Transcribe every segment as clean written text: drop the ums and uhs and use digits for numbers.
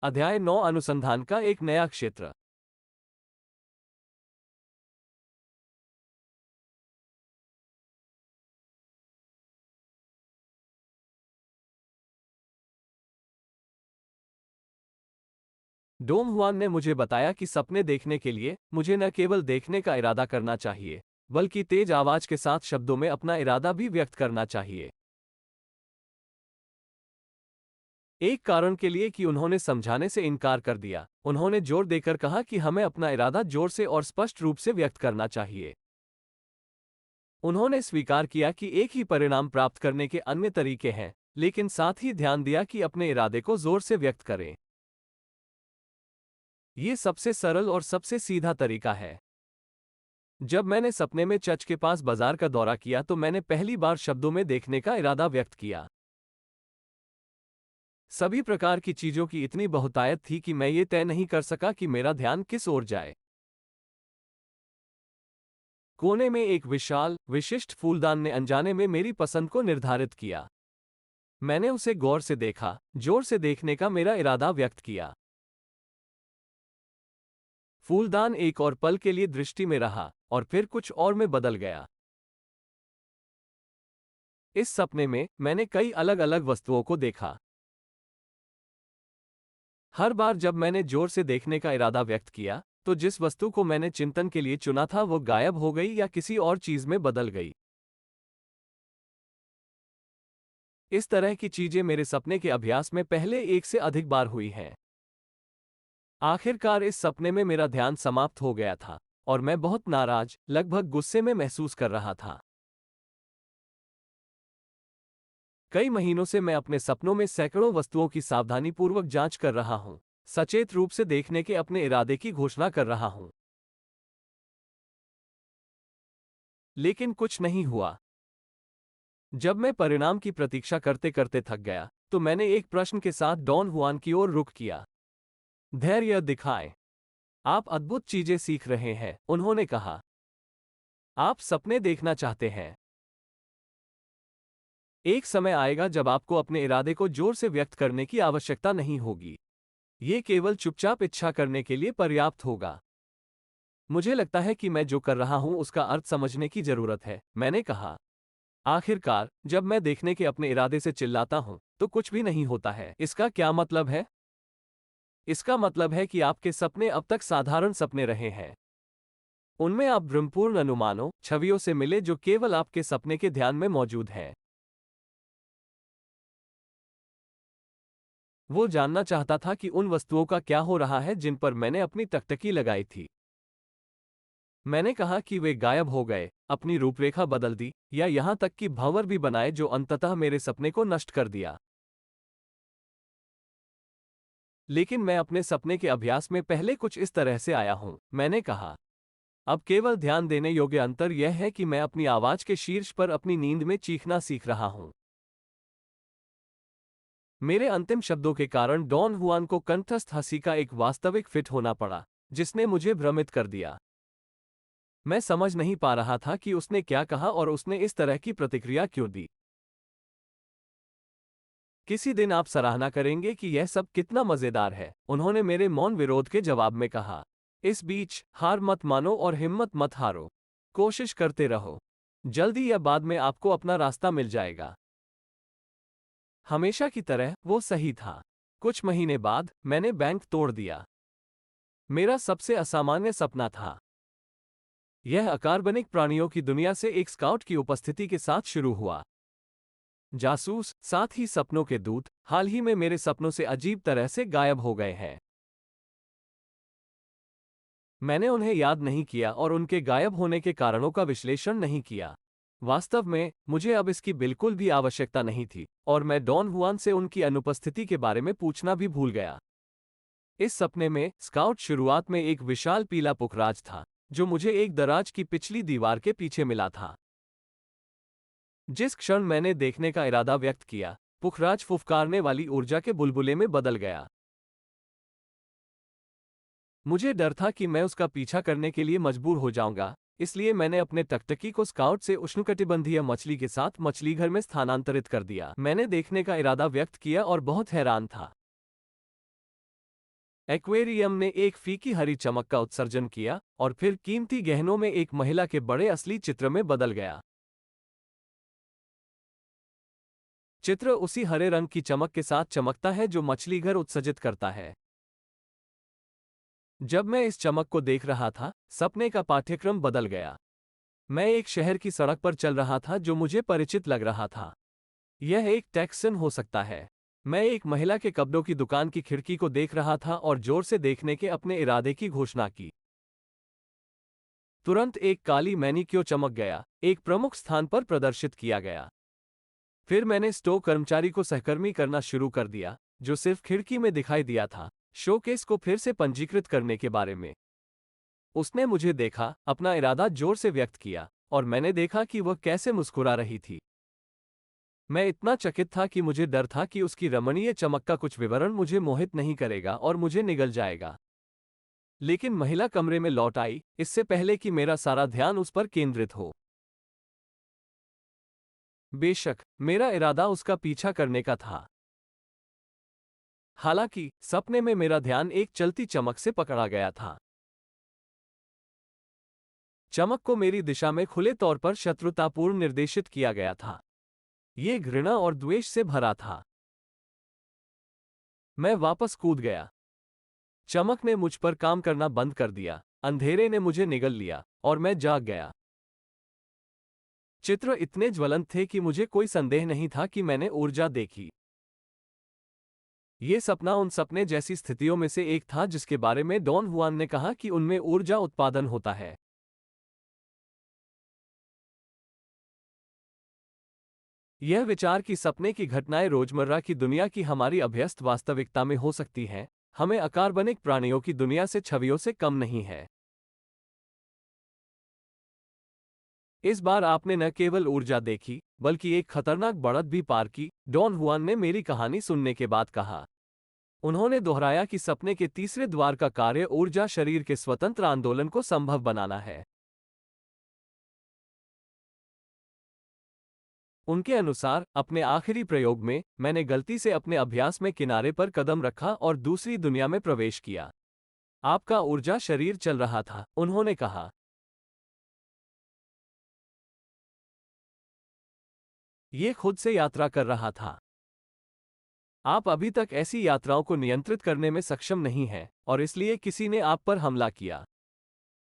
अध्याय 9 अनुसंधान का एक नया क्षेत्र। डोम हुआन ने मुझे बताया कि सपने देखने के लिए मुझे न केवल देखने का इरादा करना चाहिए, बल्कि तेज आवाज के साथ शब्दों में अपना इरादा भी व्यक्त करना चाहिए। एक कारण के लिए कि उन्होंने समझाने से इनकार कर दिया, उन्होंने जोर देकर कहा कि हमें अपना इरादा जोर से और स्पष्ट रूप से व्यक्त करना चाहिए। उन्होंने स्वीकार किया कि एक ही परिणाम प्राप्त करने के अन्य तरीके हैं, लेकिन साथ ही ध्यान दिया कि अपने इरादे को जोर से व्यक्त करें। ये सबसे सरल और सबसे सीधा तरीका है। जब मैंने सपने में चर्च के पास बाजार का दौरा किया तो मैंने पहली बार शब्दों में देखने का इरादा व्यक्त किया। सभी प्रकार की चीजों की इतनी बहुतायत थी कि मैं ये तय नहीं कर सका कि मेरा ध्यान किस ओर जाए। कोने में एक विशाल, विशिष्ट फूलदान ने अनजाने में मेरी पसंद को निर्धारित किया। मैंने उसे गौर से देखा, जोर से देखने का मेरा इरादा व्यक्त किया। फूलदान एक और पल के लिए दृष्टि में रहा और फिर कुछ और में बदल गया। इस सपने में मैंने कई अलग अलग वस्तुओं को देखा। हर बार जब मैंने जोर से देखने का इरादा व्यक्त किया, तो जिस वस्तु को मैंने चिंतन के लिए चुना था वो गायब हो गई या किसी और चीज में बदल गई। इस तरह की चीजें मेरे सपने के अभ्यास में पहले एक से अधिक बार हुई हैं। आखिरकार इस सपने में मेरा ध्यान समाप्त हो गया था और मैं बहुत नाराज, लगभग गुस्से में महसूस कर रहा था। कई महीनों से मैं अपने सपनों में सैकड़ों वस्तुओं की सावधानीपूर्वक जांच कर रहा हूं, सचेत रूप से देखने के अपने इरादे की घोषणा कर रहा हूं। लेकिन कुछ नहीं हुआ। जब मैं परिणाम की प्रतीक्षा करते करते थक गया, तो मैंने एक प्रश्न के साथ डॉन हुआन की ओर रुख किया। धैर्य दिखाएं। आप अद्भुत चीजें सीख रहे हैं, उन्होंने कहा। आप सपने देखना चाहते हैं। एक समय आएगा जब आपको अपने इरादे को जोर से व्यक्त करने की आवश्यकता नहीं होगी। ये केवल चुपचाप इच्छा करने के लिए पर्याप्त होगा। मुझे लगता है कि मैं जो कर रहा हूं उसका अर्थ समझने की जरूरत है, मैंने कहा। आखिरकार, जब मैं देखने के अपने इरादे से चिल्लाता हूं, तो कुछ भी नहीं होता है। इसका क्या मतलब है? इसका मतलब है कि आपके सपने अब तक साधारण सपने रहे हैं। उनमें आप भ्रमपूर्ण अनुमानों, छवियों से मिले जो केवल आपके सपने के ध्यान में मौजूद हैं। वो जानना चाहता था कि उन वस्तुओं का क्या हो रहा है जिन पर मैंने अपनी टकटकी लगाई थी। मैंने कहा कि वे गायब हो गए, अपनी रूपरेखा बदल दी, या यहां तक कि भंवर भी बनाए जो अंततः मेरे सपने को नष्ट कर दिया। लेकिन मैं अपने सपने के अभ्यास में पहले कुछ इस तरह से आया हूं, मैंने कहा। अब केवल ध्यान देने योग्य अंतर यह है कि मैं अपनी आवाज के शीर्ष पर अपनी नींद में चीखना सीख रहा हूं। मेरे अंतिम शब्दों के कारण डॉन हुआन को कंठस्थ हंसी का एक वास्तविक फिट होना पड़ा, जिसने मुझे भ्रमित कर दिया। मैं समझ नहीं पा रहा था कि उसने क्या कहा और उसने इस तरह की प्रतिक्रिया क्यों दी। किसी दिन आप सराहना करेंगे कि यह सब कितना मजेदार है, उन्होंने मेरे मौन विरोध के जवाब में कहा। इस बीच, हार मत मानो और हिम्मत मत हारो। कोशिश करते रहो। जल्दी या बाद में आपको अपना रास्ता मिल जाएगा। हमेशा की तरह वो सही था। कुछ महीने बाद मैंने बैंक तोड़ दिया। मेरा सबसे असामान्य सपना था। यह अकार्बनिक प्राणियों की दुनिया से एक स्काउट की उपस्थिति के साथ शुरू हुआ। जासूस, साथ ही सपनों के दूत, हाल ही में मेरे सपनों से अजीब तरह से गायब हो गए हैं। मैंने उन्हें याद नहीं किया और उनके गायब होने के कारणों का विश्लेषण नहीं किया। वास्तव में, मुझे अब इसकी बिल्कुल भी आवश्यकता नहीं थी, और मैं डॉन हुआन से उनकी अनुपस्थिति के बारे में पूछना भी भूल गया। इस सपने में, स्काउट शुरुआत में एक विशाल पीला पुखराज था, जो मुझे एक दराज की पिछली दीवार के पीछे मिला था। जिस क्षण मैंने देखने का इरादा व्यक्त किया, पुखराज फुफकारने वाली ऊर्जा के बुलबुले में बदल गया। मुझे डर था कि मैं उसका पीछा करने के लिए मजबूर हो जाऊंगा, इसलिए मैंने अपने टकटकी को स्काउट से उष्णकटिबंधीय मछली के साथ मछलीघर में स्थानांतरित कर दिया। मैंने देखने का इरादा व्यक्त किया और बहुत हैरान था। एक्वेरियम ने एक फीकी हरी चमक का उत्सर्जन किया और फिर कीमती गहनों में एक महिला के बड़े असली चित्र में बदल गया। चित्र उसी हरे रंग की चमक के साथ चमकता है जो मछली घर उत्सर्जित करता है। जब मैं इस चमक को देख रहा था, सपने का पाठ्यक्रम बदल गया। मैं एक शहर की सड़क पर चल रहा था जो मुझे परिचित लग रहा था। यह एक टेक्सन हो सकता है। मैं एक महिला के कपड़ों की दुकान की खिड़की को देख रहा था और जोर से देखने के अपने इरादे की घोषणा की। तुरंत एक काली मैनिक्योर चमक गया, एक प्रमुख स्थान पर प्रदर्शित किया गया। फिर मैंने स्टोर कर्मचारी को सहकर्मी करना शुरू कर दिया, जो सिर्फ खिड़की में दिखाई दिया था, शोकेस को फिर से पंजीकृत करने के बारे में। उसने मुझे देखा, अपना इरादा जोर से व्यक्त किया, और मैंने देखा कि वह कैसे मुस्कुरा रही थी। मैं इतना चकित था कि मुझे डर था कि उसकी रमणीय चमक का कुछ विवरण मुझे मोहित नहीं करेगा और मुझे निगल जाएगा। लेकिन महिला कमरे में लौट आई, इससे पहले कि मेरा सारा ध्यान उस पर केंद्रित हो। बेशक, मेरा इरादा उसका पीछा करने का था। हालांकि, सपने में मेरा ध्यान एक चलती चमक से पकड़ा गया था। चमक को मेरी दिशा में खुले तौर पर शत्रुतापूर्ण निर्देशित किया गया था। यह घृणा और द्वेष से भरा था। मैं वापस कूद गया। चमक ने मुझ पर काम करना बंद कर दिया, अंधेरे ने मुझे निगल लिया, और मैं जाग गया। चित्र इतने ज्वलंत थे कि मुझे कोई संदेह नहीं था कि मैंने ऊर्जा देखी। ये सपना उन सपने जैसी स्थितियों में से एक था जिसके बारे में डॉन हुआन ने कहा कि उनमें ऊर्जा उत्पादन होता है। यह विचार कि सपने की घटनाएं रोजमर्रा की दुनिया की हमारी अभ्यस्त वास्तविकता में हो सकती हैं, हमें अकार्बनिक प्राणियों की दुनिया से छवियों से कम नहीं है। इस बार आपने न केवल ऊर्जा देखी, बल्कि एक खतरनाक बढ़त भी पार की, डॉन हुआन ने मेरी कहानी सुनने के बाद कहा। उन्होंने दोहराया कि सपने के तीसरे द्वार का कार्य ऊर्जा शरीर के स्वतंत्र आंदोलन को संभव बनाना है। उनके अनुसार, अपने आखिरी प्रयोग में, मैंने गलती से अपने अभ्यास में किनारे पर कदम रखा और दूसरी दुनिया में प्रवेश किया। आपका ऊर्जा शरीर चल रहा था, उन्होंने कहा। यह खुद से यात्रा कर रहा था। आप अभी तक ऐसी यात्राओं को नियंत्रित करने में सक्षम नहीं हैं, और इसलिए किसी ने आप पर हमला किया।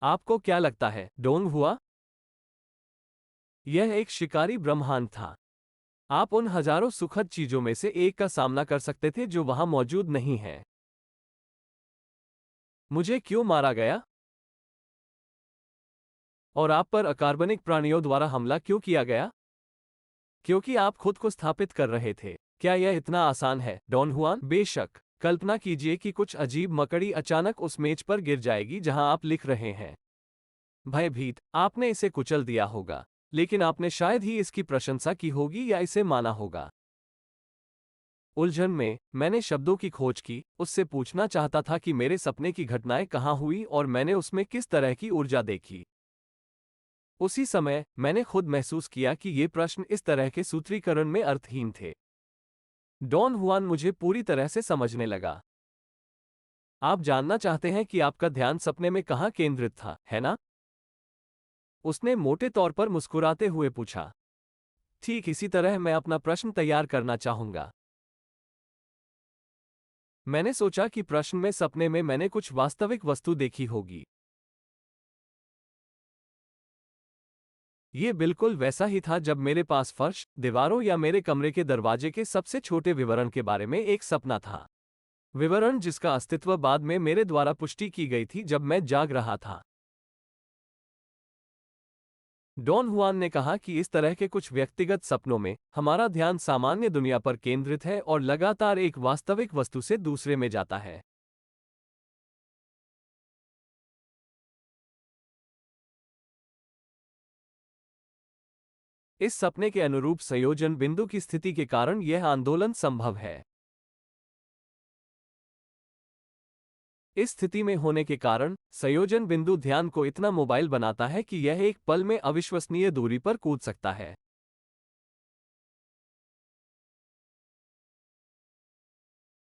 आपको क्या लगता है, डोंग हुआ? यह एक शिकारी ब्रह्मांड था। आप उन हजारों सुखद चीजों में से एक का सामना कर सकते थे जो वहां मौजूद नहीं है। मुझे क्यों मारा गया? और आप पर अकार्बनिक प्राणियों द्वारा हमला क्यों किया गया? क्योंकि आप खुद को स्थापित कर रहे थे। क्या यह इतना आसान है, डॉन हुआन? बेशक। कल्पना कीजिए कि कुछ अजीब मकड़ी अचानक उस मेज पर गिर जाएगी जहां आप लिख रहे हैं। भयभीत, आपने इसे कुचल दिया होगा, लेकिन आपने शायद ही इसकी प्रशंसा की होगी या इसे माना होगा। उलझन में, मैंने शब्दों की खोज की, उससे पूछना चाहता था कि मेरे सपने की घटनाएं कहाँ हुई और मैंने उसमें किस तरह की ऊर्जा देखी। उसी समय, मैंने खुद महसूस किया कि ये प्रश्न इस तरह के सूत्रीकरण में अर्थहीन थे। डॉन हुआन मुझे पूरी तरह से समझने लगा। आप जानना चाहते हैं कि आपका ध्यान सपने में कहाँ केंद्रित था, है ना? उसने मोटे तौर पर मुस्कुराते हुए पूछा। ठीक इसी तरह मैं अपना प्रश्न तैयार करना चाहूंगा। मैंने सोचा कि प्रश्न में सपने में मैंने कुछ वास्तविक वस्तु देखी होगी। ये बिल्कुल वैसा ही था जब मेरे पास फर्श, दीवारों या मेरे कमरे के दरवाजे के सबसे छोटे विवरण के बारे में एक सपना था। विवरण जिसका अस्तित्व बाद में मेरे द्वारा पुष्टि की गई थी जब मैं जाग रहा था। डॉन हुआन ने कहा कि इस तरह के कुछ व्यक्तिगत सपनों में हमारा ध्यान सामान्य दुनिया पर केंद्रित है और लगातार एक वास्तविक वस्तु से दूसरे में जाता है। इस सपने के अनुरूप संयोजन बिंदु की स्थिति के कारण यह आंदोलन संभव है। इस स्थिति में होने के कारण संयोजन बिंदु ध्यान को इतना मोबाइल बनाता है कि यह एक पल में अविश्वसनीय दूरी पर कूद सकता है।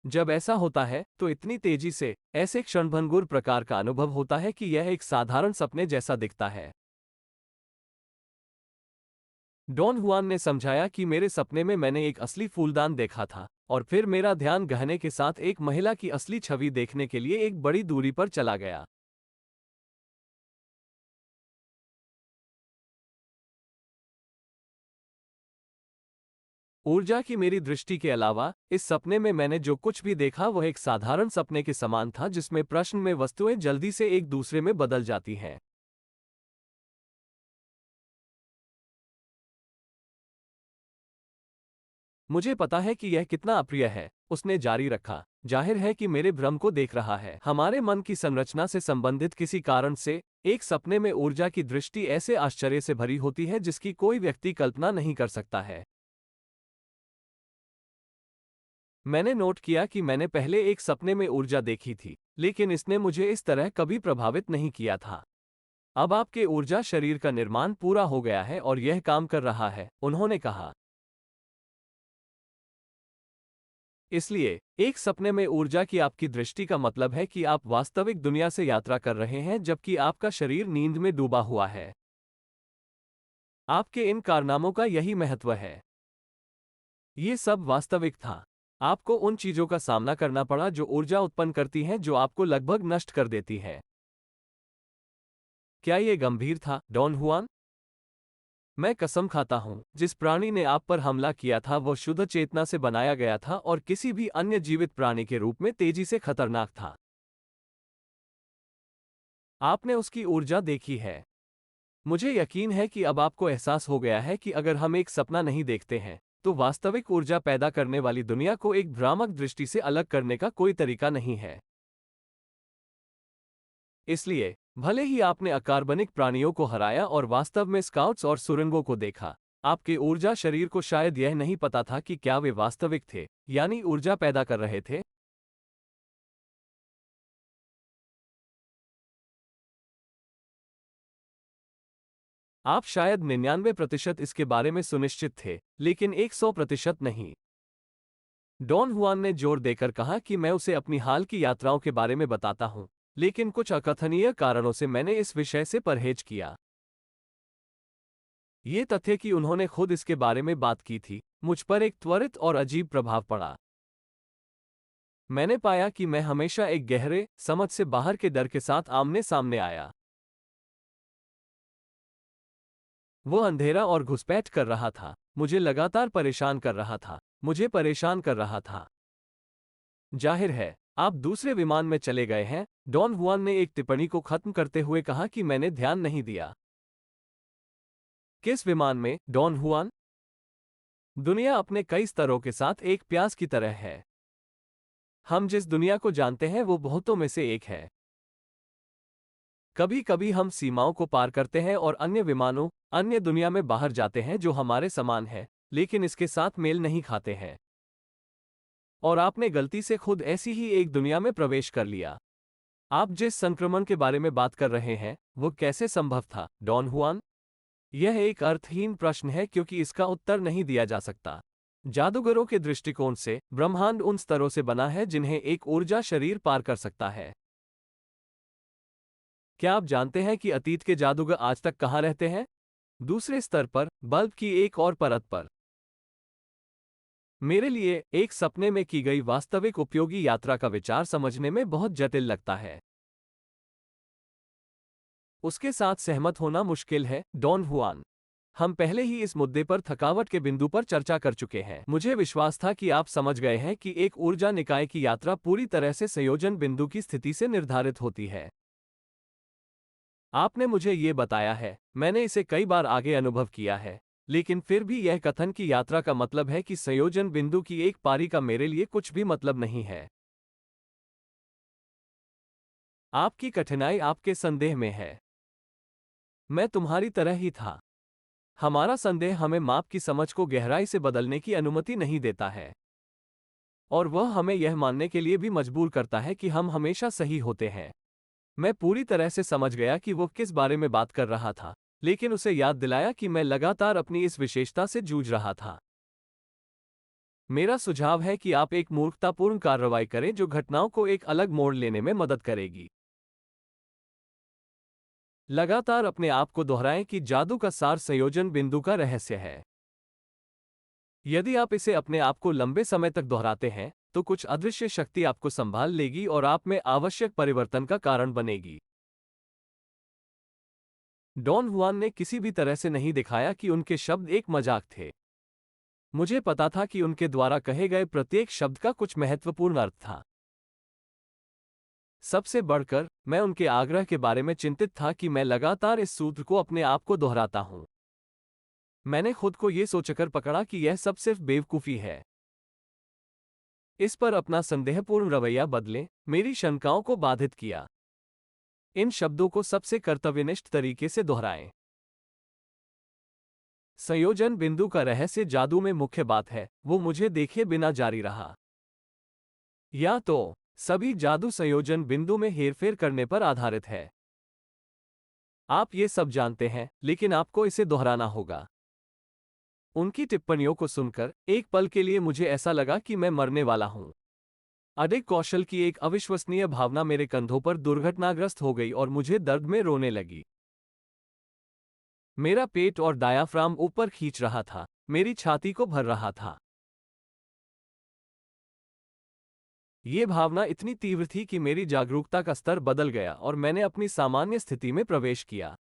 जब ऐसा होता है तो इतनी तेजी से ऐसे क्षणभंगुर प्रकार का अनुभव होता है कि यह एक साधारण सपने जैसा दिखता है। डॉन हुआन ने समझाया कि मेरे सपने में मैंने एक असली फूलदान देखा था और फिर मेरा ध्यान गहने के साथ एक महिला की असली छवि देखने के लिए एक बड़ी दूरी पर चला गया। ऊर्जा की मेरी दृष्टि के अलावा इस सपने में मैंने जो कुछ भी देखा वह एक साधारण सपने के समान था जिसमें प्रश्न में वस्तुएं जल्दी से एक दूसरे में बदल जाती हैं। मुझे पता है कि यह कितना अप्रिय है, उसने जारी रखा। जाहिर है कि मेरे भ्रम को देख रहा है। हमारे मन की संरचना से संबंधित किसी कारण से एक सपने में ऊर्जा की दृष्टि ऐसे आश्चर्य से भरी होती है जिसकी कोई व्यक्ति कल्पना नहीं कर सकता है। मैंने नोट किया कि मैंने पहले एक सपने में ऊर्जा देखी थी, लेकिन इसने मुझे इस तरह कभी प्रभावित नहीं किया था। अब आपके ऊर्जा शरीर का निर्माण पूरा हो गया है और यह काम कर रहा है, उन्होंने कहा। इसलिए एक सपने में ऊर्जा की आपकी दृष्टि का मतलब है कि आप वास्तविक दुनिया से यात्रा कर रहे हैं जबकि आपका शरीर नींद में डूबा हुआ है। आपके इन कारनामों का यही महत्व है। ये सब वास्तविक था। आपको उन चीजों का सामना करना पड़ा जो ऊर्जा उत्पन्न करती हैं जो आपको लगभग नष्ट कर देती है। क्या ये गंभीर था, डॉन हुआन? मैं कसम खाता हूं, जिस प्राणी ने आप पर हमला किया था वह शुद्ध चेतना से बनाया गया था और किसी भी अन्य जीवित प्राणी के रूप में तेजी से खतरनाक था। आपने उसकी ऊर्जा देखी है। मुझे यकीन है कि अब आपको एहसास हो गया है कि अगर हम एक सपना नहीं देखते हैं, तो वास्तविक ऊर्जा पैदा करने वाली दुनिया को एक भ्रामक दृष्टि से अलग करने का कोई तरीका नहीं है। इसलिए भले ही आपने अकार्बनिक प्राणियों को हराया और वास्तव में स्काउट्स और सुरंगों को देखा, आपके ऊर्जा शरीर को शायद यह नहीं पता था कि क्या वे वास्तविक थे, यानी ऊर्जा पैदा कर रहे थे। आप शायद 99% इसके बारे में सुनिश्चित थे, लेकिन 100% नहीं। डॉन हुआन ने जोर देकर कहा कि मैं उसे अपनी हाल की यात्राओं के बारे में बताता हूं, लेकिन कुछ अकथनीय कारणों से मैंने इस विषय से परहेज किया। ये तथ्य कि उन्होंने खुद इसके बारे में बात की थी, मुझ पर एक त्वरित और अजीब प्रभाव पड़ा। मैंने पाया कि मैं हमेशा एक गहरे, समझ से बाहर के डर के साथ आमने सामने आया। वो अंधेरा और घुसपैठ कर रहा था, मुझे लगातार परेशान कर रहा था, मुझे परेशान कर रहा था। जाहिर है, आप दूसरे विमान में चले गए हैं, डॉन हुआन ने एक टिप्पणी को खत्म करते हुए कहा कि मैंने ध्यान नहीं दिया। किस विमान में, डॉन हुआन? दुनिया अपने कई स्तरों के साथ एक प्यास की तरह है। हम जिस दुनिया को जानते हैं वो बहुतों में से एक है। कभी कभी हम सीमाओं को पार करते हैं और अन्य विमानों, अन्य दुनिया में बाहर जाते हैं जो हमारे समान है, लेकिन इसके साथ मेल नहीं खाते हैं। और आपने गलती से खुद ऐसी ही एक दुनिया में प्रवेश कर लिया। आप जिस संक्रमण के बारे में बात कर रहे हैं, वो कैसे संभव था, डॉन हुआन? यह एक अर्थहीन प्रश्न है क्योंकि इसका उत्तर नहीं दिया जा सकता। जादूगरों के दृष्टिकोण से ब्रह्मांड उन स्तरों से बना है जिन्हें एक ऊर्जा शरीर पार कर सकता है। क्या आप जानते हैं कि अतीत के जादूगर आज तक कहाँ रहते हैं? दूसरे स्तर पर, बल्ब की एक और परत पर। मेरे लिए एक सपने में की गई वास्तविक उपयोगी यात्रा का विचार समझने में बहुत जटिल लगता है। उसके साथ सहमत होना मुश्किल है, डॉन हुआन। हम पहले ही इस मुद्दे पर थकावट के बिंदु पर चर्चा कर चुके हैं। मुझे विश्वास था कि आप समझ गए हैं कि एक ऊर्जा निकाय की यात्रा पूरी तरह से संयोजन बिंदु की स्थिति से निर्धारित होती है। आपने मुझे ये बताया है, मैंने इसे कई बार आगे अनुभव किया है, लेकिन फिर भी यह कथन की यात्रा का मतलब है कि संयोजन बिंदु की एक पारी का मेरे लिए कुछ भी मतलब नहीं है। आपकी कठिनाई आपके संदेह में है। मैं तुम्हारी तरह ही था। हमारा संदेह हमें माप की समझ को गहराई से बदलने की अनुमति नहीं देता है, और वह हमें यह मानने के लिए भी मजबूर करता है कि हम हमेशा सही होते हैं। मैं पूरी तरह से समझ गया कि वो किस बारे में बात कर रहा था, लेकिन उसे याद दिलाया कि मैं लगातार अपनी इस विशेषता से जूझ रहा था। मेरा सुझाव है कि आप एक मूर्खतापूर्ण कार्रवाई करें जो घटनाओं को एक अलग मोड़ लेने में मदद करेगी। लगातार अपने आप को दोहराएं कि जादू का सार संयोजन बिंदु का रहस्य है। यदि आप इसे अपने आप को लंबे समय तक दोहराते हैं, तो कुछ अदृश्य शक्ति आपको संभाल लेगी और आप में आवश्यक परिवर्तन का कारण बनेगी। डॉन हुआन ने किसी भी तरह से नहीं दिखाया कि उनके शब्द एक मजाक थे। मुझे पता था कि उनके द्वारा कहे गए प्रत्येक शब्द का कुछ महत्वपूर्ण अर्थ था। सबसे बढ़कर, मैं उनके आग्रह के बारे में चिंतित था कि मैं लगातार इस सूत्र को अपने आप को दोहराता हूं। मैंने खुद को यह सोचकर पकड़ा कि यह सब सिर्फ बेवकूफी है। इस पर अपना संदेहपूर्ण रवैया बदलें, मेरी शंकाओं को बाधित किया। इन शब्दों को सबसे कर्तव्यनिष्ठ तरीके से दोहराएं। संयोजन बिंदु का रहस्य जादू में मुख्य बात है, वो मुझे देखे बिना जारी रहा। या तो सभी जादू संयोजन बिंदु में हेरफेर करने पर आधारित है। आप ये सब जानते हैं, लेकिन आपको इसे दोहराना होगा। उनकी टिप्पणियों को सुनकर एक पल के लिए मुझे ऐसा लगा कि मैं मरने वाला हूं। अधिक कौशल की एक अविश्वसनीय भावना मेरे कंधों पर दुर्घटनाग्रस्त हो गई और मुझे दर्द में रोने लगी। मेरा पेट और डायाफ्राम ऊपर खींच रहा था, मेरी छाती को भर रहा था। ये भावना इतनी तीव्र थी कि मेरी जागरूकता का स्तर बदल गया और मैंने अपनी सामान्य स्थिति में प्रवेश किया।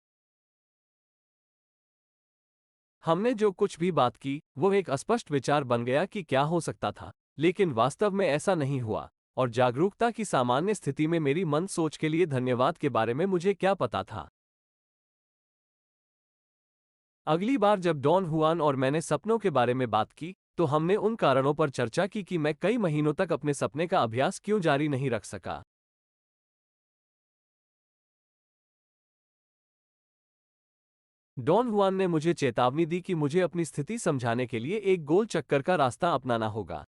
हमने जो कुछ भी बात की, वो एक अस्पष्ट विचार बन गया कि क्या हो सकता था, लेकिन वास्तव में ऐसा नहीं हुआ, और जागरूकता की सामान्य स्थिति में मेरी मंद सोच के लिए धन्यवाद के बारे में मुझे क्या पता था। अगली बार जब डॉन हुआन और मैंने सपनों के बारे में बात की, तो हमने उन कारणों पर चर्चा की कि मैं कई महीनों तक अपने सपने का अभ्यास क्यों जारी नहीं रख सका। डॉन हुआन ने मुझे चेतावनी दी कि मुझे अपनी स्थिति समझाने के लिए एक गोल चक्कर का रास्ता अपनाना होगा।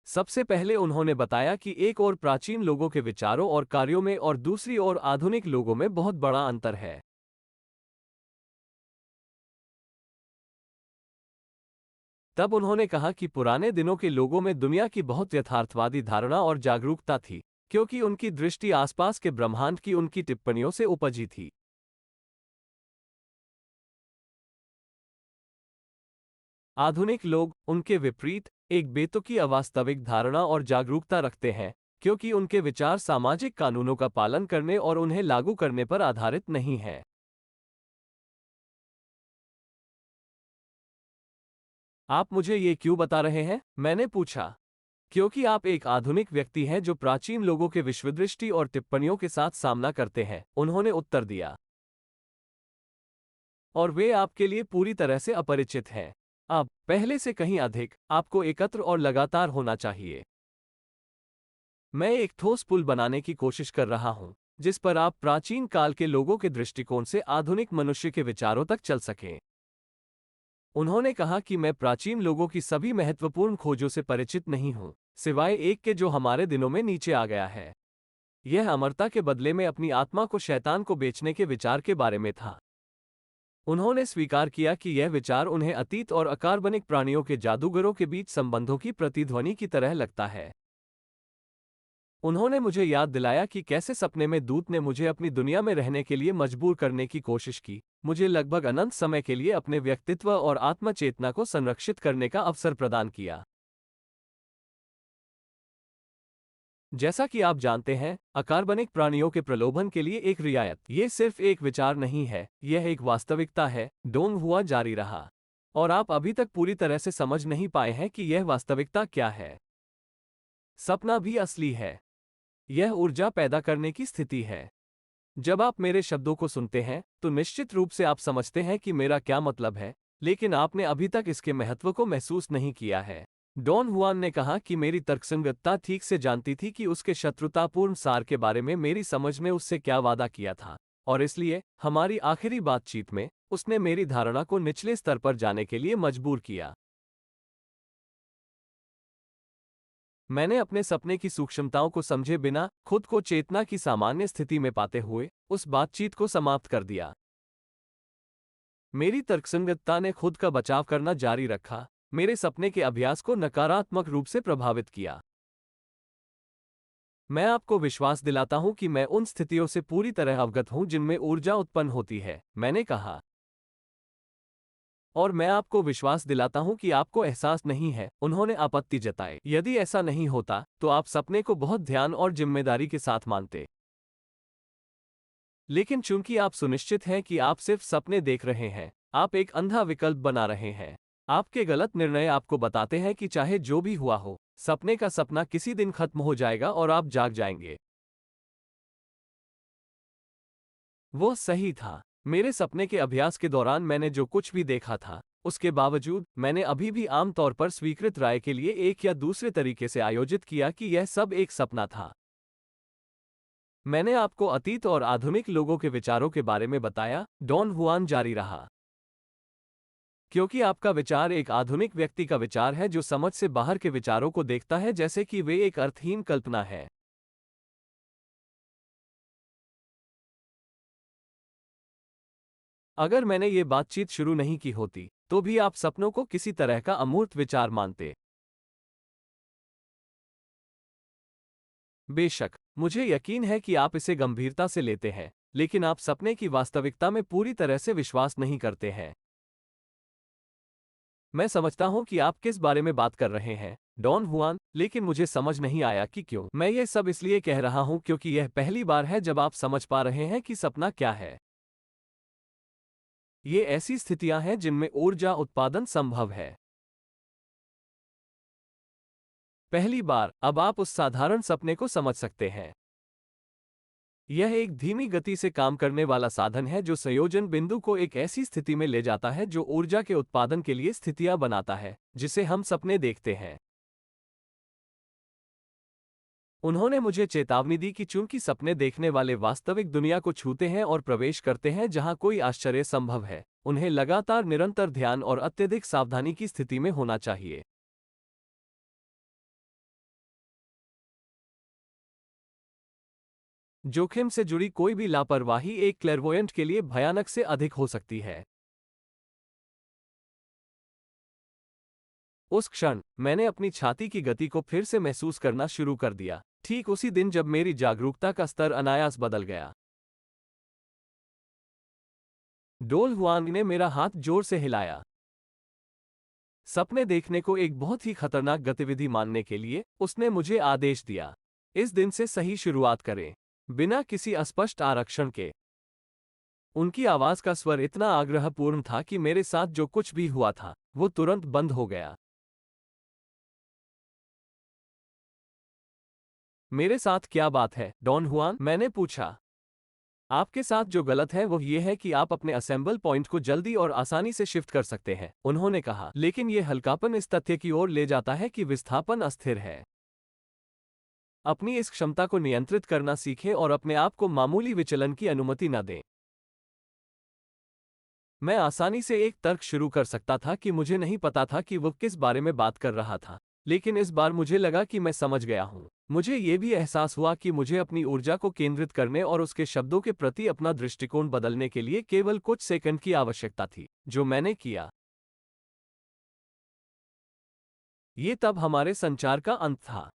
सबसे पहले उन्होंने बताया कि एक ओर प्राचीन लोगों के विचारों और कार्यों में और दूसरी ओर आधुनिक लोगों में बहुत बड़ा अंतर है। तब उन्होंने कहा कि पुराने दिनों के लोगों में दुनिया की बहुत यथार्थवादी धारणा और जागरूकता थी, क्योंकि उनकी दृष्टि आसपास के ब्रह्मांड की उनकी टिप्पणियों से उपजी थी। आधुनिक लोग, उनके विपरीत, एक बेतुकी अवास्तविक धारणा और जागरूकता रखते हैं, क्योंकि उनके विचार सामाजिक कानूनों का पालन करने और उन्हें लागू करने पर आधारित नहीं हैं। आप मुझे ये क्यों बता रहे हैं? मैंने पूछा। क्योंकि आप एक आधुनिक व्यक्ति हैं जो प्राचीन लोगों के विश्वदृष्टि और टिप्पणियों के साथ सामना करते हैं, उन्होंने उत्तर दिया। और वे आपके लिए पूरी तरह से अपरिचित हैं। अब, पहले से कहीं अधिक, आपको एकत्र और लगातार होना चाहिए। मैं एक ठोस पुल बनाने की कोशिश कर रहा हूं, जिस पर आप प्राचीन काल के लोगों के दृष्टिकोण से आधुनिक मनुष्य के विचारों तक चल सकें। उन्होंने कहा कि मैं प्राचीन लोगों की सभी महत्वपूर्ण खोजों से परिचित नहीं हूं, सिवाय एक के जो हमारे दिनों में नीचे आ गया है। यह अमरता के बदले में अपनी आत्मा को शैतान को बेचने के विचार के बारे में था। उन्होंने स्वीकार किया कि यह विचार उन्हें अतीत और अकार्बनिक प्राणियों के जादूगरों के बीच संबंधों की प्रतिध्वनि की तरह लगता है। उन्होंने मुझे याद दिलाया कि कैसे सपने में दूत ने मुझे अपनी दुनिया में रहने के लिए मजबूर करने की कोशिश की, मुझे लगभग अनंत समय के लिए अपने व्यक्तित्व और आत्मचेतना को संरक्षित करने का अवसर प्रदान किया। जैसा कि आप जानते हैं, अकार्बनिक प्राणियों के प्रलोभन के लिए एक रियायत, ये सिर्फ एक विचार नहीं है, यह एक वास्तविकता है, डोंग हुआ जारी रहा। और आप अभी तक पूरी तरह से समझ नहीं पाए हैं कि यह वास्तविकता क्या है। सपना भी असली है। यह ऊर्जा पैदा करने की स्थिति है। जब आप मेरे शब्दों को सुनते हैं, तो निश्चित रूप से आप समझते हैं कि मेरा क्या मतलब है, लेकिन आपने अभी तक इसके महत्व को महसूस नहीं किया है। डॉन हुआन ने कहा कि मेरी तर्कसंगतता ठीक से जानती थी कि उसके शत्रुतापूर्ण सार के बारे में मेरी समझ में उससे क्या वादा किया था, और इसलिए हमारी आखिरी बातचीत में उसने मेरी धारणा को निचले स्तर पर जाने के लिए मजबूर किया। मैंने अपने सपने की सूक्ष्मताओं को समझे बिना खुद को चेतना की सामान्य स्थिति में पाते हुए उस बातचीत को समाप्त कर दिया। मेरी तर्कसंगतता ने खुद का बचाव करना जारी रखा, मेरे सपने के अभ्यास को नकारात्मक रूप से प्रभावित किया। मैं आपको विश्वास दिलाता हूं कि मैं उन स्थितियों से पूरी तरह अवगत हूं जिनमें ऊर्जा उत्पन्न होती है, मैंने कहा। और मैं आपको विश्वास दिलाता हूं कि आपको एहसास नहीं है, उन्होंने आपत्ति जताई। यदि ऐसा नहीं होता, तो आप सपने को बहुत ध्यान और जिम्मेदारी के साथ मानते। लेकिन चूंकि आप सुनिश्चित हैं कि आप सिर्फ सपने देख रहे हैं, आप एक अंधा विकल्प बना रहे हैं। आपके गलत निर्णय आपको बताते हैं कि चाहे जो भी हुआ हो, सपने का सपना किसी दिन खत्म हो जाएगा और आप जाग जाएंगे। वो सही था। मेरे सपने के अभ्यास के दौरान मैंने जो कुछ भी देखा था, उसके बावजूद मैंने अभी भी आमतौर पर स्वीकृत राय के लिए एक या दूसरे तरीके से आयोजित किया कि यह सब एक सपना था। मैंने आपको अतीत और आधुनिक लोगों के विचारों के बारे में बताया, डॉन हुआन जारी रहा। क्योंकि आपका विचार एक आधुनिक व्यक्ति का विचार है जो समझ से बाहर के विचारों को देखता है जैसे कि वे एक अर्थहीन कल्पना है। अगर मैंने ये बातचीत शुरू नहीं की होती, तो भी आप सपनों को किसी तरह का अमूर्त विचार मानते। बेशक, मुझे यकीन है कि आप इसे गंभीरता से लेते हैं, लेकिन आप सपने की वास्तविकता में पूरी तरह से विश्वास नहीं करते हैं। मैं समझता हूं कि आप किस बारे में बात कर रहे हैं, डॉन हुआन, लेकिन मुझे समझ नहीं आया कि क्यों। मैं ये सब इसलिए कह रहा हूं क्योंकि यह पहली बार है जब आप समझ पा रहे हैं कि सपना क्या है। ये ऐसी स्थितियां हैं जिनमें ऊर्जा उत्पादन संभव है। पहली बार, अब आप उस साधारण सपने को समझ सकते हैं। यह एक धीमी गति से काम करने वाला साधन है जो संयोजन बिंदु को एक ऐसी स्थिति में ले जाता है जो ऊर्जा के उत्पादन के लिए स्थितियां बनाता है, जिसे हम सपने देखते हैं। उन्होंने मुझे चेतावनी दी कि चूंकि सपने देखने वाले वास्तविक दुनिया को छूते हैं और प्रवेश करते हैं जहां कोई आश्चर्य संभव है, उन्हें लगातार निरंतर ध्यान और अत्यधिक सावधानी की स्थिति में होना चाहिए। जोखिम से जुड़ी कोई भी लापरवाही एक क्लैरवोयंट के लिए भयानक से अधिक हो सकती है। उस क्षण मैंने अपनी छाती की गति को फिर से महसूस करना शुरू कर दिया, ठीक उसी दिन जब मेरी जागरूकता का स्तर अनायास बदल गया। डोल हुआंग ने मेरा हाथ जोर से हिलाया। सपने देखने को एक बहुत ही खतरनाक गतिविधि मानने के लिए उसने मुझे आदेश दिया, इस दिन से सही शुरुआत करें, बिना किसी अस्पष्ट आरक्षण के। उनकी आवाज का स्वर इतना आग्रहपूर्ण था कि मेरे साथ जो कुछ भी हुआ था, वो तुरंत बंद हो गया। मेरे साथ क्या बात है, डॉन हुआन? मैंने पूछा। आपके साथ जो गलत है वो ये है कि आप अपने असेंबल पॉइंट को जल्दी और आसानी से शिफ्ट कर सकते हैं, उन्होंने कहा, लेकिन ये हल्कापन इस तथ्य की ओर ले जाता है कि विस्थापन अस्थिर है। अपनी इस क्षमता को नियंत्रित करना सीखें और अपने आप को मामूली विचलन की अनुमति न दें। मैं आसानी से एक तर्क शुरू कर सकता था कि मुझे नहीं पता था कि वो किस बारे में बात कर रहा था, लेकिन इस बार मुझे लगा कि मैं समझ गया हूं। मुझे ये भी एहसास हुआ कि मुझे अपनी ऊर्जा को केंद्रित करने और उसके शब्दों के प्रति अपना दृष्टिकोण बदलने के लिए केवल कुछ सेकंड की आवश्यकता थी, जो मैंने किया। ये तब हमारे संचार का अंत था।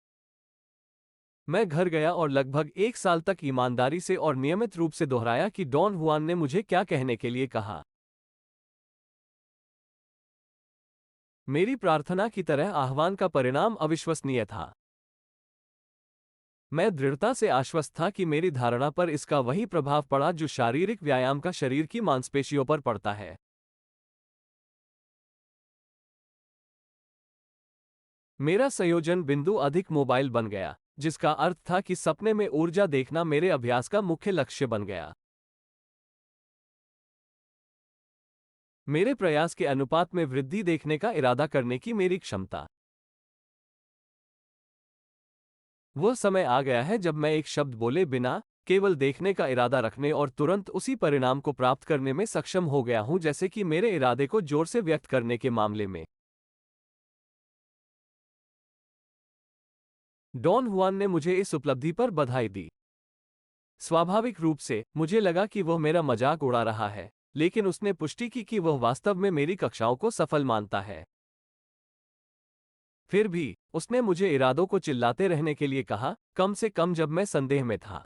मैं घर गया और लगभग एक साल तक ईमानदारी से और नियमित रूप से दोहराया कि डॉन हुआन ने मुझे क्या कहने के लिए कहा। मेरी प्रार्थना की तरह आह्वान का परिणाम अविश्वसनीय था। मैं दृढ़ता से आश्वस्त था कि मेरी धारणा पर इसका वही प्रभाव पड़ा जो शारीरिक व्यायाम का शरीर की मांसपेशियों पर पड़ता है। मेरा संयोजन बिंदु अधिक मोबाइल बन गया, जिसका अर्थ था कि सपने में ऊर्जा देखना मेरे अभ्यास का मुख्य लक्ष्य बन गया। मेरे प्रयास के अनुपात में वृद्धि देखने का इरादा करने की मेरी क्षमता। वह समय आ गया है जब मैं एक शब्द बोले बिना केवल देखने का इरादा रखने और तुरंत उसी परिणाम को प्राप्त करने में सक्षम हो गया हूं जैसे कि मेरे इरादे को जोर से व्यक्त करने के मामले में। डॉन हुआन ने मुझे इस उपलब्धि पर बधाई दी। स्वाभाविक रूप से मुझे लगा कि वह मेरा मजाक उड़ा रहा है, लेकिन उसने पुष्टि की कि वह वास्तव में मेरी कक्षाओं को सफल मानता है। फिर भी, उसने मुझे इरादों को चिल्लाते रहने के लिए कहा, कम से कम जब मैं संदेह में था।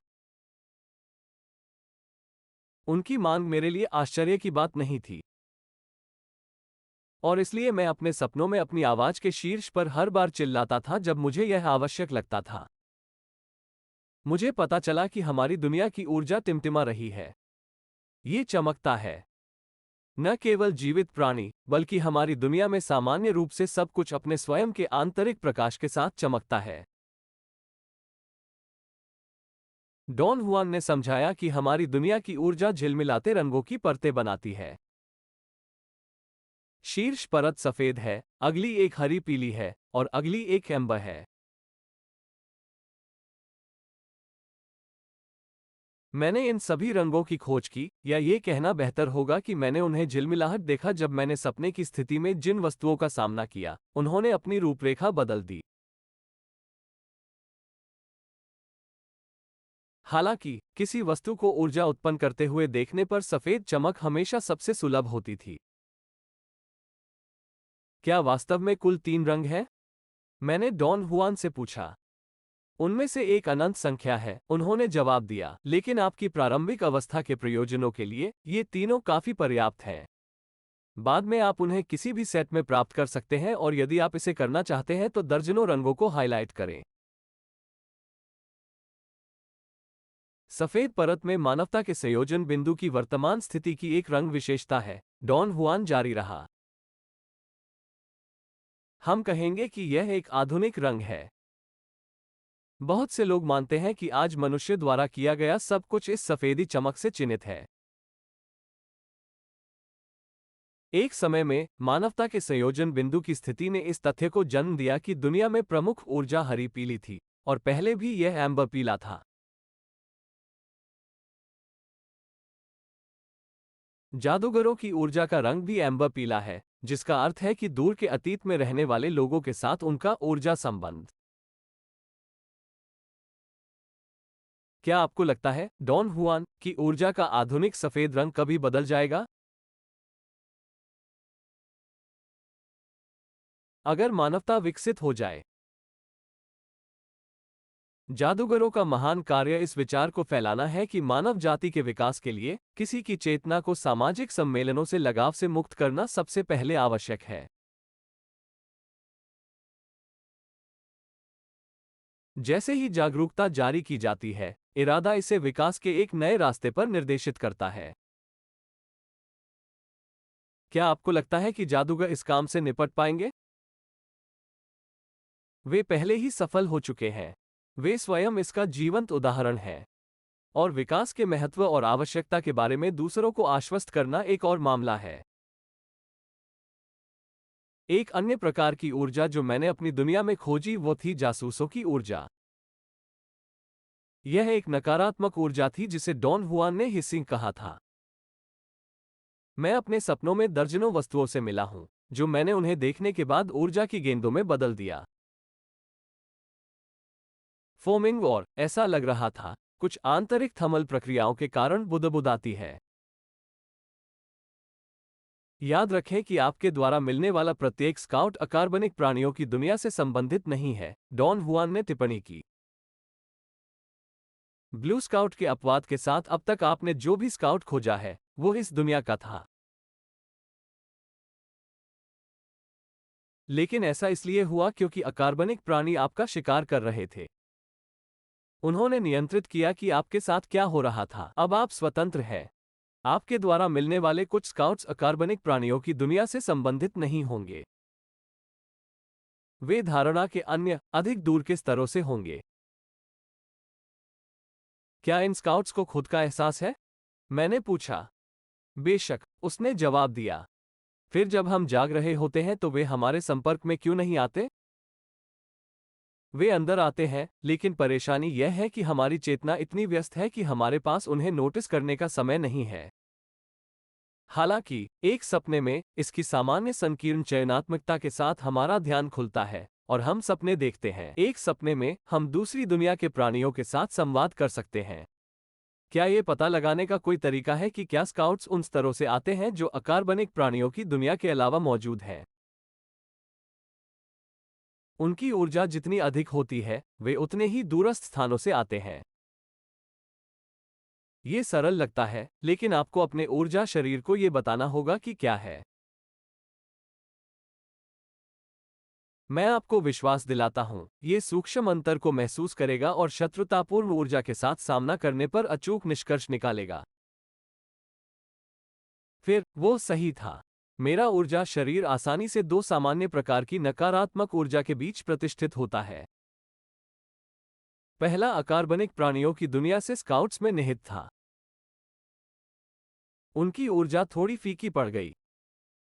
उनकी मांग मेरे लिए आश्चर्य की बात नहीं थी। और इसलिए मैं अपने सपनों में अपनी आवाज के शीर्ष पर हर बार चिल्लाता था जब मुझे यह आवश्यक लगता था। मुझे पता चला कि हमारी दुनिया की ऊर्जा टिमटिमा रही है। ये चमकता है। न केवल जीवित प्राणी, बल्कि हमारी दुनिया में सामान्य रूप से सब कुछ अपने स्वयं के आंतरिक प्रकाश के साथ चमकता है। डॉन हुआन ने समझाया कि हमारी दुनिया की ऊर्जा झिलमिलाते रंगों की परतें बनाती है। शीर्ष परत सफेद है, अगली एक हरी पीली है, और अगली एक एम्बर है। मैंने इन सभी रंगों की खोज की, या ये कहना बेहतर होगा कि मैंने उन्हें झिलमिलाहट देखा जब मैंने सपने की स्थिति में जिन वस्तुओं का सामना किया, उन्होंने अपनी रूपरेखा बदल दी। हालांकि, किसी वस्तु को ऊर्जा उत्पन्न करते हुए देखने पर सफेद चमक हमेशा सबसे सुलभ होती थी। क्या वास्तव में कुल 3 रंग हैं? मैंने डॉन हुआन से पूछा। उनमें से एक अनंत संख्या है, उन्होंने जवाब दिया, लेकिन आपकी प्रारंभिक अवस्था के प्रयोजनों के लिए ये तीनों काफी पर्याप्त हैं। बाद में आप उन्हें किसी भी सेट में प्राप्त कर सकते हैं, और यदि आप इसे करना चाहते हैं तो दर्जनों रंगों को हाइलाइट करें। सफेद परत में मानवता के संयोजन बिंदु की वर्तमान स्थिति की एक रंग विशेषता है, डॉन हुआन जारी रहा। हम कहेंगे कि यह एक आधुनिक रंग है। बहुत से लोग मानते हैं कि आज मनुष्य द्वारा किया गया सब कुछ इस सफेदी चमक से चिन्हित है। एक समय में मानवता के संयोजन बिंदु की स्थिति ने इस तथ्य को जन्म दिया कि दुनिया में प्रमुख ऊर्जा हरी पीली थी, और पहले भी यह एम्बर पीला था। जादूगरों की ऊर्जा का रंग भी एम्बर पीला है, जिसका अर्थ है कि दूर के अतीत में रहने वाले लोगों के साथ उनका ऊर्जा संबंध। क्या आपको लगता है, डॉन हुआन की ऊर्जा का आधुनिक सफेद रंग कभी बदल जाएगा? अगर मानवता विकसित हो जाए। जादूगरों का महान कार्य इस विचार को फैलाना है कि मानव जाति के विकास के लिए किसी की चेतना को सामाजिक सम्मेलनों से लगाव से मुक्त करना सबसे पहले आवश्यक है। जैसे ही जागरूकता जारी की जाती है, इरादा इसे विकास के एक नए रास्ते पर निर्देशित करता है। क्या आपको लगता है कि जादूगर इस काम से निपट पाएंगे? वे पहले ही सफल हो चुके हैं। वे स्वयं इसका जीवंत उदाहरण हैं। और विकास के महत्व और आवश्यकता के बारे में दूसरों को आश्वस्त करना एक और मामला है। एक अन्य प्रकार की ऊर्जा जो मैंने अपनी दुनिया में खोजी वो थी जासूसों की ऊर्जा। यह एक नकारात्मक ऊर्जा थी जिसे डॉन हुआन ने हिसिंग कहा था। मैं अपने सपनों में दर्जनों वस्तुओं से मिला हूं, जो मैंने उन्हें देखने के बाद ऊर्जा की गेंदों में बदल दिया। फोमिंग, और ऐसा लग रहा था कुछ आंतरिक थर्मल प्रक्रियाओं के कारण बुदबुदाती है। याद रखें कि आपके द्वारा मिलने वाला प्रत्येक स्काउट अकार्बनिक प्राणियों की दुनिया से संबंधित नहीं है, डॉन हुआन ने टिप्पणी की। ब्लू स्काउट के अपवाद के साथ अब तक आपने जो भी स्काउट खोजा है, वो इस दुनिया का था। लेकिन ऐसा इसलिए हुआ क्योंकि अकार्बनिक प्राणी आपका शिकार कर रहे थे। उन्होंने नियंत्रित किया कि आपके साथ क्या हो रहा था। अब आप स्वतंत्र हैं। आपके द्वारा मिलने वाले कुछ स्काउट्स अकार्बनिक प्राणियों की दुनिया से संबंधित नहीं होंगे। वे धारणा के अन्य, अधिक दूर के स्तरों से होंगे। क्या इन स्काउट्स को खुद का एहसास है? मैंने पूछा। बेशक, उसने जवाब दिया। फिर जब हम जाग रहे होते हैं तो वे हमारे संपर्क में क्यों नहीं आते? वे अंदर आते हैं, लेकिन परेशानी यह है कि हमारी चेतना इतनी व्यस्त है कि हमारे पास उन्हें नोटिस करने का समय नहीं है। हालांकि, एक सपने में, इसकी सामान्य संकीर्ण चयनात्मकता के साथ हमारा ध्यान खुलता है, और हम सपने देखते हैं। एक सपने में, हम दूसरी दुनिया के प्राणियों के साथ संवाद कर सकते हैं। क्या ये पता लगाने का कोई तरीका है कि क्या स्काउट्स उन स्तरों से आते हैं जो अकार्बनिक प्राणियों की दुनिया के अलावा मौजूद हैं? उनकी ऊर्जा जितनी अधिक होती है, वे उतने ही दूरस्थ स्थानों से आते हैं। ये सरल लगता है, लेकिन आपको अपने ऊर्जा शरीर को ये बताना होगा कि क्या है। मैं आपको विश्वास दिलाता हूं, ये सूक्ष्म अंतर को महसूस करेगा और शत्रुतापूर्ण ऊर्जा के साथ सामना करने पर अचूक निष्कर्ष निकालेगा। फिर वो सही था। मेरा ऊर्जा शरीर आसानी से दो सामान्य प्रकार की नकारात्मक ऊर्जा के बीच प्रतिष्ठित होता है। पहला अकार्बनिक प्राणियों की दुनिया से स्काउट्स में निहित था। उनकी ऊर्जा थोड़ी फीकी पड़ गई,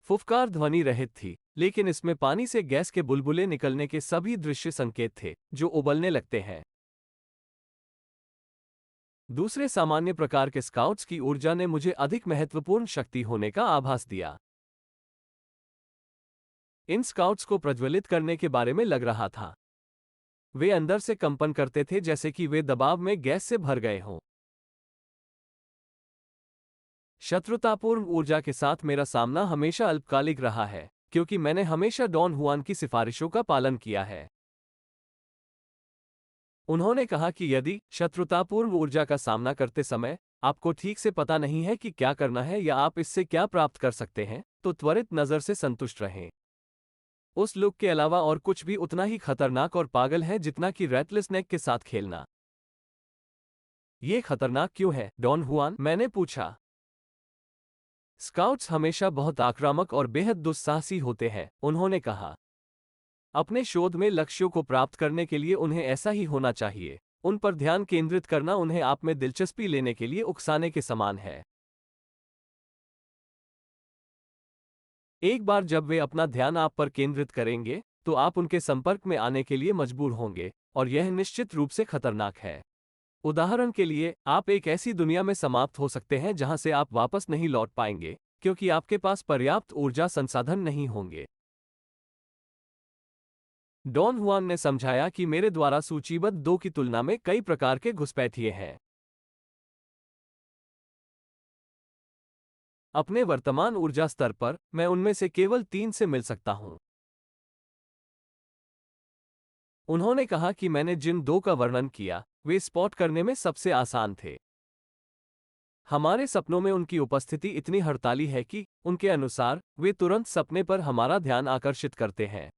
फुफकार ध्वनि रहित थी, लेकिन इसमें पानी से गैस के बुलबुले निकलने के सभी दृश्य संकेत थे, जो उबलने लगते हैं। दूसरे सामान्य प्रकार के स्काउट्स की ऊर्जा ने मुझे अधिक महत्वपूर्ण शक्ति होने का आभास दिया। इन स्काउट्स को प्रज्वलित करने के बारे में लग रहा था। वे अंदर से कंपन करते थे, जैसे कि वे दबाव में गैस से भर गए हों। शत्रुतापूर्ण ऊर्जा के साथ मेरा सामना हमेशा अल्पकालिक रहा है, क्योंकि मैंने हमेशा डॉन हुआन की सिफारिशों का पालन किया है। उन्होंने कहा कि यदि शत्रुतापूर्ण ऊर्जा का सामना करते समय आपको ठीक से पता नहीं है कि क्या करना है या आप इससे क्या प्राप्त कर सकते हैं, तो त्वरित नजर से संतुष्ट रहें। उस लुक के अलावा और कुछ भी उतना ही खतरनाक और पागल है जितना कि रेटलेस नेक के साथ खेलना। ये खतरनाक क्यों है, डॉन हुआन? मैंने पूछा। स्काउट्स हमेशा बहुत आक्रामक और बेहद दुस्साहसी होते हैं, उन्होंने कहा। अपने शोध में लक्ष्यों को प्राप्त करने के लिए उन्हें ऐसा ही होना चाहिए। उन पर ध्यान केंद्रित करना उन्हें आप में दिलचस्पी लेने के लिए उकसाने के समान है। एक बार जब वे अपना ध्यान आप पर केंद्रित करेंगे, तो आप उनके संपर्क में आने के लिए मजबूर होंगे, और यह निश्चित रूप से खतरनाक है। उदाहरण के लिए, आप एक ऐसी दुनिया में समाप्त हो सकते हैं जहां से आप वापस नहीं लौट पाएंगे, क्योंकि आपके पास पर्याप्त ऊर्जा संसाधन नहीं होंगे। डॉन हुआन ने समझाया कि मेरे द्वारा सूचीबद्ध दो की तुलना में कई प्रकार के घुसपैठिए हैं। अपने वर्तमान ऊर्जा स्तर पर मैं उनमें से केवल 3 से मिल सकता हूं। उन्होंने कहा कि मैंने जिन दो का वर्णन किया, वे स्पॉट करने में सबसे आसान थे। हमारे सपनों में उनकी उपस्थिति इतनी हड़ताली है कि उनके अनुसार वे तुरंत सपने पर हमारा ध्यान आकर्षित करते हैं।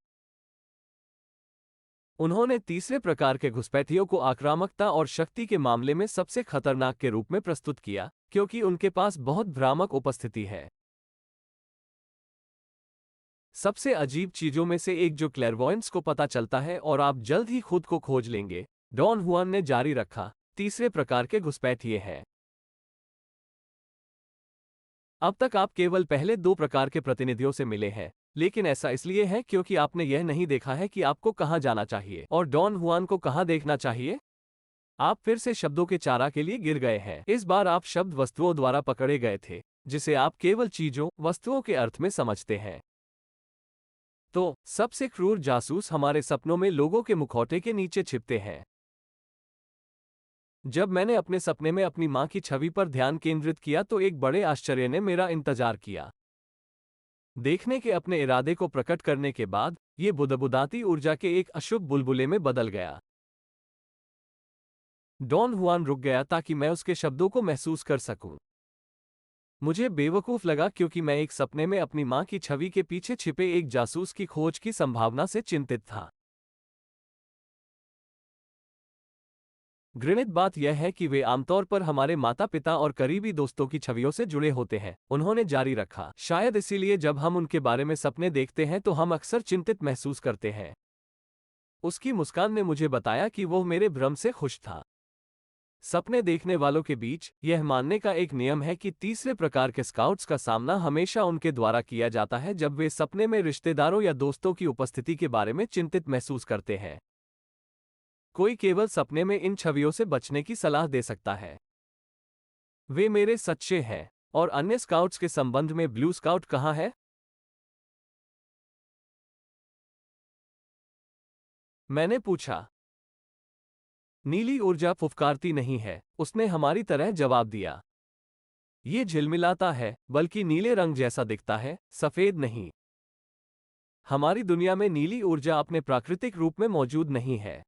उन्होंने तीसरे प्रकार के घुसपैठियों को आक्रामकता और शक्ति के मामले में सबसे खतरनाक के रूप में प्रस्तुत किया, क्योंकि उनके पास बहुत भ्रामक उपस्थिति है। सबसे अजीब चीजों में से एक जो क्लैरवॉयंस को पता चलता है और आप जल्द ही खुद को खोज लेंगे, डॉन हुआन ने जारी रखा, तीसरे प्रकार के घुसपैठिए हैं। अब तक आप केवल पहले दो प्रकार के प्रतिनिधियों से मिले हैं, लेकिन ऐसा इसलिए है क्योंकि आपने यह नहीं देखा है कि आपको कहां जाना चाहिए और डॉन हुआन को कहां देखना चाहिए। आप फिर से शब्दों के चारा के लिए गिर गए हैं। इस बार आप शब्द वस्तुओं द्वारा पकड़े गए थे, जिसे आप केवल चीजों, वस्तुओं के अर्थ में समझते हैं। तो सबसे क्रूर जासूस हमारे सपनों में लोगों के मुखौटे के नीचे छिपते हैं। जब मैंने अपने सपने में अपनी मां की छवि पर ध्यान केंद्रित किया तो एक बड़े आश्चर्य ने मेरा इंतजार किया। देखने के अपने इरादे को प्रकट करने के बाद, ये बुदबुदाती ऊर्जा के एक अशुभ बुलबुले में बदल गया। डॉन हुआन रुक गया ताकि मैं उसके शब्दों को महसूस कर सकूं। मुझे बेवकूफ लगा क्योंकि मैं एक सपने में अपनी मां की छवि के पीछे छिपे एक जासूस की खोज की संभावना से चिंतित था। घृणित बात यह है कि वे आमतौर पर हमारे माता पिता और करीबी दोस्तों की छवियों से जुड़े होते हैं, उन्होंने जारी रखा। शायद इसीलिए जब हम उनके बारे में सपने देखते हैं तो हम अक्सर चिंतित महसूस करते हैं। उसकी मुस्कान ने मुझे बताया कि वो मेरे भ्रम से खुश था। सपने देखने वालों के बीच यह मानने का एक नियम है कि तीसरे प्रकार के स्काउट्स का सामना हमेशा उनके द्वारा किया जाता है जब वे सपने में रिश्तेदारों या दोस्तों की उपस्थिति के बारे में चिंतित महसूस करते हैं। कोई केवल सपने में इन छवियों से बचने की सलाह दे सकता है। वे मेरे सच्चे हैं। और अन्य स्काउट्स के संबंध में ब्लू स्काउट कहाँ है? मैंने पूछा। नीली ऊर्जा फुफकारती नहीं है, उसने हमारी तरह जवाब दिया। ये झिलमिलाता है, बल्कि नीले रंग जैसा दिखता है, सफेद नहीं। हमारी दुनिया में नीली ऊर्जा अपने प्राकृतिक रूप में मौजूद नहीं है।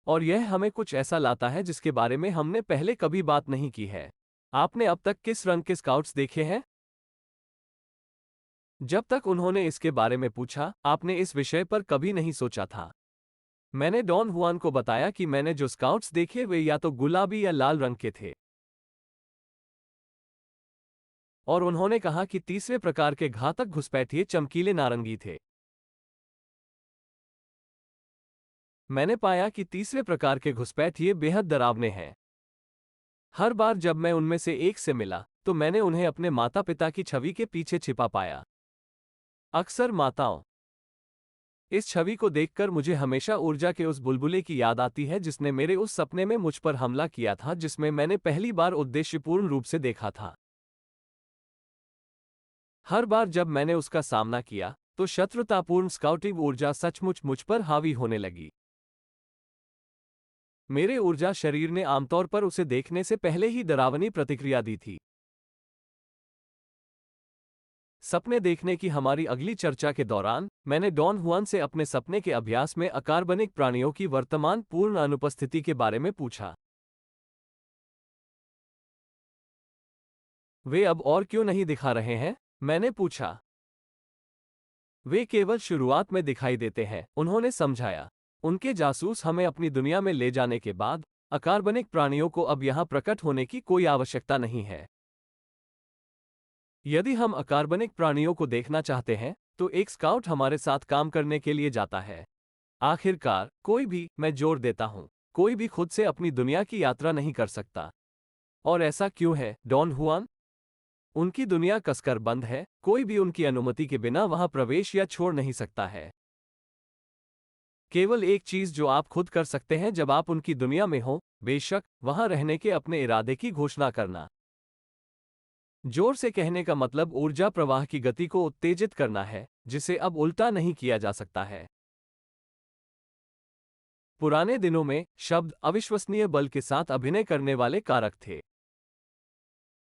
और यह हमें कुछ ऐसा लाता है जिसके बारे में हमने पहले कभी बात नहीं की है। आपने अब तक किस रंग के स्काउट्स देखे हैं? जब तक उन्होंने इसके बारे में पूछा, आपने इस विषय पर कभी नहीं सोचा था। मैंने डॉन हुआन को बताया कि मैंने जो स्काउट्स देखे वे या तो गुलाबी या लाल रंग के थे। और उन्होंने कहा कि तीसरे प्रकार के घातक घुसपैठिए चमकीले नारंगी थे। मैंने पाया कि तीसरे प्रकार के घुसपैठिए बेहद डरावने हैं। हर बार जब मैं उनमें से एक से मिला, तो मैंने उन्हें अपने माता पिता की छवि के पीछे छिपा पाया। अक्सर माताओं। इस छवि को देखकर मुझे हमेशा ऊर्जा के उस बुलबुले की याद आती है जिसने मेरे उस सपने में मुझ पर हमला किया था, जिसमें मैंने पहली बार उद्देश्यपूर्ण रूप से देखा था। हर बार जब मैंने उसका सामना किया, तो शत्रुतापूर्ण स्काउटिंग ऊर्जा सचमुच मुझ पर हावी होने लगी। मेरे ऊर्जा शरीर ने आमतौर पर उसे देखने से पहले ही डरावनी प्रतिक्रिया दी थी। सपने देखने की हमारी अगली चर्चा के दौरान, मैंने डॉन हुआन से अपने सपने के अभ्यास में अकार्बनिक प्राणियों की वर्तमान पूर्ण अनुपस्थिति के बारे में पूछा। वे अब और क्यों नहीं दिखा रहे हैं? मैंने पूछा। वे केवल शुरुआत में दिखाई देते हैं, उन्होंने समझाया। उनके जासूस हमें अपनी दुनिया में ले जाने के बाद, अकार्बनिक प्राणियों को अब यहां प्रकट होने की कोई आवश्यकता नहीं है। यदि हम अकार्बनिक प्राणियों को देखना चाहते हैं, तो एक स्काउट हमारे साथ काम करने के लिए जाता है। आखिरकार, कोई भी, मैं जोर देता हूं, कोई भी खुद से अपनी दुनिया की यात्रा नहीं कर सकता। और ऐसा क्यों है, डॉन हुआन? उनकी दुनिया कसकर बंद है, कोई भी उनकी अनुमति के बिना वहां प्रवेश या छोड़ नहीं सकता है। केवल एक चीज जो आप खुद कर सकते हैं जब आप उनकी दुनिया में हो, बेशक, वहां रहने के अपने इरादे की घोषणा करना। जोर से कहने का मतलब ऊर्जा प्रवाह की गति को उत्तेजित करना है, जिसे अब उल्टा नहीं किया जा सकता है। पुराने दिनों में, शब्द अविश्वसनीय बल के साथ अभिनय करने वाले कारक थे।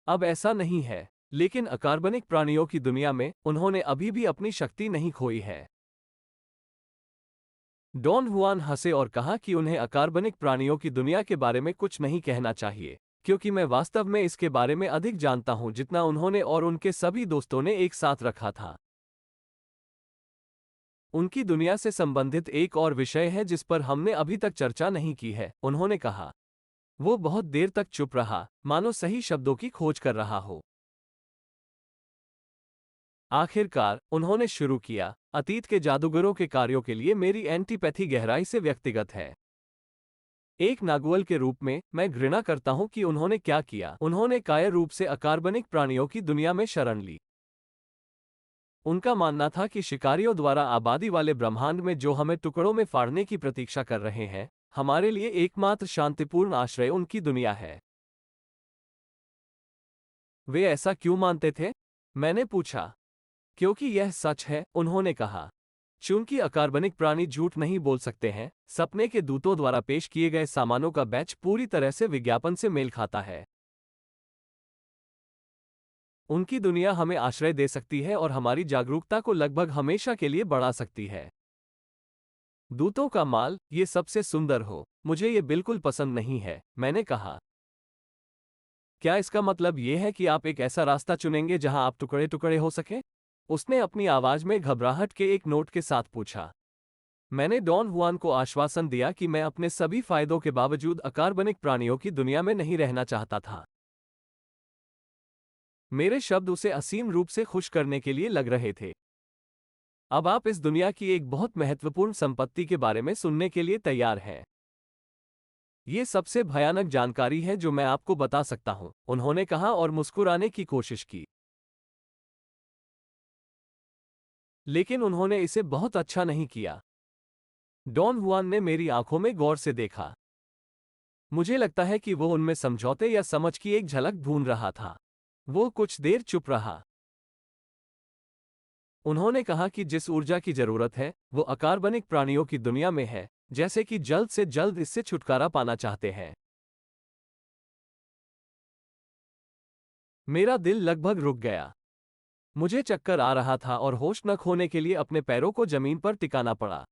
अब ऐसा नहीं है, लेकिन अकार्बनिक प्राणियों की दुनिया में, उन्होंने अभी भी अपनी शक्ति नहीं खोई है। डॉन हुआन हंसे और कहा कि उन्हें अकार्बनिक प्राणियों की दुनिया के बारे में कुछ नहीं कहना चाहिए, क्योंकि मैं वास्तव में इसके बारे में अधिक जानता हूं जितना उन्होंने और उनके सभी दोस्तों ने एक साथ रखा था। उनकी दुनिया से संबंधित एक और विषय है जिस पर हमने अभी तक चर्चा नहीं की है, उन्होंने कहा। वो बहुत देर तक चुप रहा, मानो सही शब्दों की खोज कर रहा हो। आखिरकार, उन्होंने शुरू किया, अतीत के जादूगरों के कार्यों के लिए मेरी एंटीपैथी गहराई से व्यक्तिगत है। एक नागुअल के रूप में, मैं घृणा करता हूं कि उन्होंने क्या किया। उन्होंने कायर रूप से अकार्बनिक प्राणियों की दुनिया में शरण ली। उनका मानना था कि शिकारियों द्वारा आबादी वाले ब्रह्मांड में जो हमें टुकड़ों में फाड़ने की प्रतीक्षा कर रहे हैं, हमारे लिए एकमात्र शांतिपूर्ण आश्रय उनकी दुनिया है। वे ऐसा क्यों मानते थे? मैंने पूछा। क्योंकि यह सच है, उन्होंने कहा। चूंकि अकार्बनिक प्राणी झूठ नहीं बोल सकते हैं, सपने के दूतों द्वारा पेश किए गए सामानों का बैच पूरी तरह से विज्ञापन से मेल खाता है। उनकी दुनिया हमें आश्रय दे सकती है और हमारी जागरूकता को लगभग हमेशा के लिए बढ़ा सकती है। दूतों का माल, ये सबसे सुंदर हो, मुझे ये बिल्कुल पसंद नहीं है, मैंने कहा। क्या इसका मतलब ये है कि आप एक ऐसा रास्ता चुनेंगे जहां आप टुकड़े टुकड़े हो सके? उसने अपनी आवाज में घबराहट के एक नोट के साथ पूछा। मैंने डॉन हुआन को आश्वासन दिया कि मैं अपने सभी फायदों के बावजूद अकार्बनिक प्राणियों की दुनिया में नहीं रहना चाहता था। मेरे शब्द उसे असीम रूप से खुश करने के लिए लग रहे थे। अब आप इस दुनिया की एक बहुत महत्वपूर्ण संपत्ति के बारे में सुनने के लिए तैयार हैं। ये सबसे भयानक जानकारी है जो मैं आपको बता सकता हूं, उन्होंने कहा और मुस्कुराने की कोशिश की। लेकिन उन्होंने इसे बहुत अच्छा नहीं किया। डॉन हुआन ने मेरी आंखों में गौर से देखा। मुझे लगता है कि वो उनमें समझौते या समझ की एक झलक ढूंढ रहा था। वो कुछ देर चुप रहा। उन्होंने कहा कि जिस ऊर्जा की जरूरत है, वो अकार्बनिक प्राणियों की दुनिया में है, जैसे कि जल्द से जल्द इससे छुटकारा पाना चाहते हैं। मेरा दिल लगभग रुक गया। मुझे चक्कर आ रहा था और होश न खोने के लिए अपने पैरों को जमीन पर टिकाना पड़ा।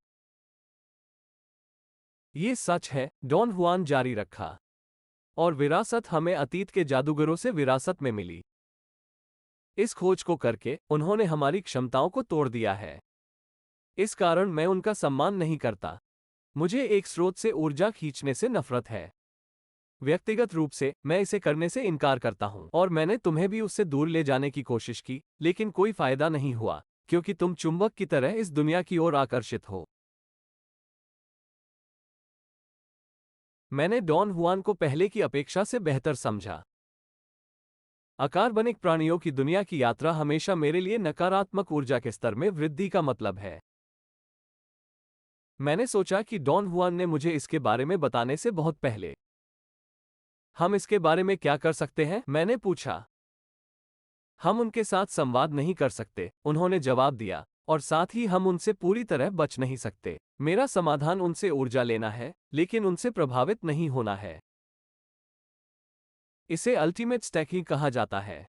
ये सच है, डॉन हुआन जारी रखा। और विरासत हमें अतीत के जादूगरों से विरासत में मिली। इस खोज को करके उन्होंने हमारी क्षमताओं को तोड़ दिया है। इस कारण मैं उनका सम्मान नहीं करता। मुझे एक स्रोत से ऊर्जा खींचने से नफरत है। व्यक्तिगत रूप से मैं इसे करने से इनकार करता हूं और मैंने तुम्हें भी उससे दूर ले जाने की कोशिश की, लेकिन कोई फायदा नहीं हुआ, क्योंकि तुम चुंबक की तरह इस दुनिया की ओर आकर्षित हो। मैंने डॉन हुआन को पहले की अपेक्षा से बेहतर समझा। अकार्बनिक प्राणियों की दुनिया की यात्रा हमेशा मेरे लिए नकारात्मक ऊर्जा के स्तर में वृद्धि का मतलब है। मैंने सोचा कि डॉन हुआन ने मुझे इसके बारे में बताने से बहुत पहले। हम इसके बारे में क्या कर सकते हैं? मैंने पूछा। हम उनके साथ संवाद नहीं कर सकते, उन्होंने जवाब दिया, और साथ ही हम उनसे पूरी तरह बच नहीं सकते। मेरा समाधान उनसे ऊर्जा लेना है, लेकिन उनसे प्रभावित नहीं होना है। इसे अल्टीमेट स्टैकिंग कहा जाता है।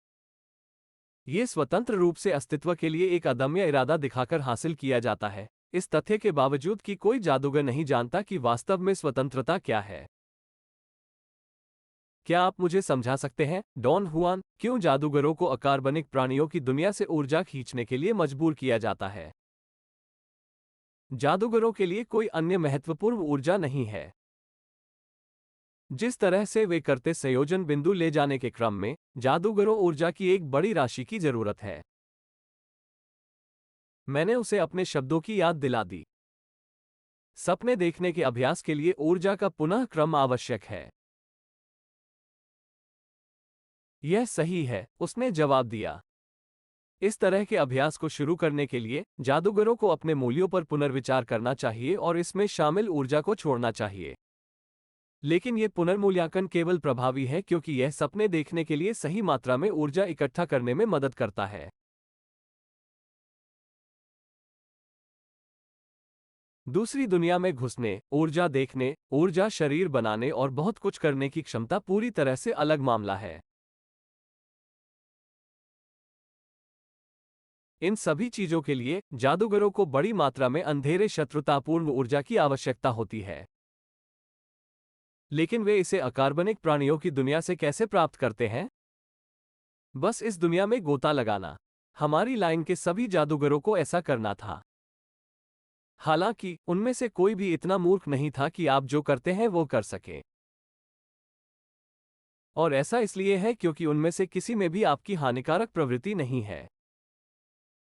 यह स्वतंत्र रूप से अस्तित्व के लिए एक अदम्य इरादा दिखाकर हासिल किया जाता है, इस तथ्य के बावजूद कि कोई जादूगर नहीं जानता कि वास्तव में स्वतंत्रता क्या है। क्या आप मुझे समझा सकते हैं, डॉन हुआन, क्यों जादूगरों को अकार्बनिक प्राणियों की दुनिया से ऊर्जा खींचने के लिए मजबूर किया जाता है? जादूगरों के लिए कोई अन्य महत्वपूर्ण ऊर्जा नहीं है। जिस तरह से वे करते संयोजन बिंदु ले जाने के क्रम में, जादूगरों ऊर्जा की एक बड़ी राशि की जरूरत है। मैंने उसे अपने शब्दों की याद दिला दी। सपने देखने के अभ्यास के लिए ऊर्जा का पुनः क्रम आवश्यक है। यह सही है, उसने जवाब दिया। इस तरह के अभ्यास को शुरू करने के लिए जादूगरों को अपने मूल्यों पर पुनर्विचार करना चाहिए और इसमें शामिल ऊर्जा को छोड़ना चाहिए। लेकिन यह पुनर्मूल्यांकन केवल प्रभावी है क्योंकि यह सपने देखने के लिए सही मात्रा में ऊर्जा इकट्ठा करने में मदद करता है। दूसरी दुनिया में घुसने, ऊर्जा देखने, ऊर्जा शरीर बनाने और बहुत कुछ करने की क्षमता पूरी तरह से अलग मामला है। इन सभी चीजों के लिए जादूगरों को बड़ी मात्रा में अंधेरे शत्रुतापूर्ण ऊर्जा की आवश्यकता होती है। लेकिन वे इसे अकार्बनिक प्राणियों की दुनिया से कैसे प्राप्त करते हैं? बस इस दुनिया में गोता लगाना। हमारी लाइन के सभी जादूगरों को ऐसा करना था। हालांकि उनमें से कोई भी इतना मूर्ख नहीं था कि आप जो करते हैं वो कर सकें। और ऐसा इसलिए है क्योंकि उनमें से किसी में भी आपकी हानिकारक प्रवृत्ति नहीं है।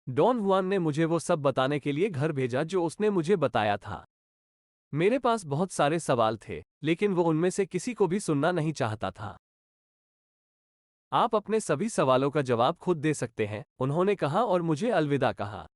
डॉन हुआन ने मुझे वो सब बताने के लिए घर भेजा जो उसने मुझे बताया था। मेरे पास बहुत सारे सवाल थे, लेकिन वो उनमें से किसी को भी सुनना नहीं चाहता था। आप अपने सभी सवालों का जवाब खुद दे सकते हैं, उन्होंने कहा और मुझे अलविदा कहा।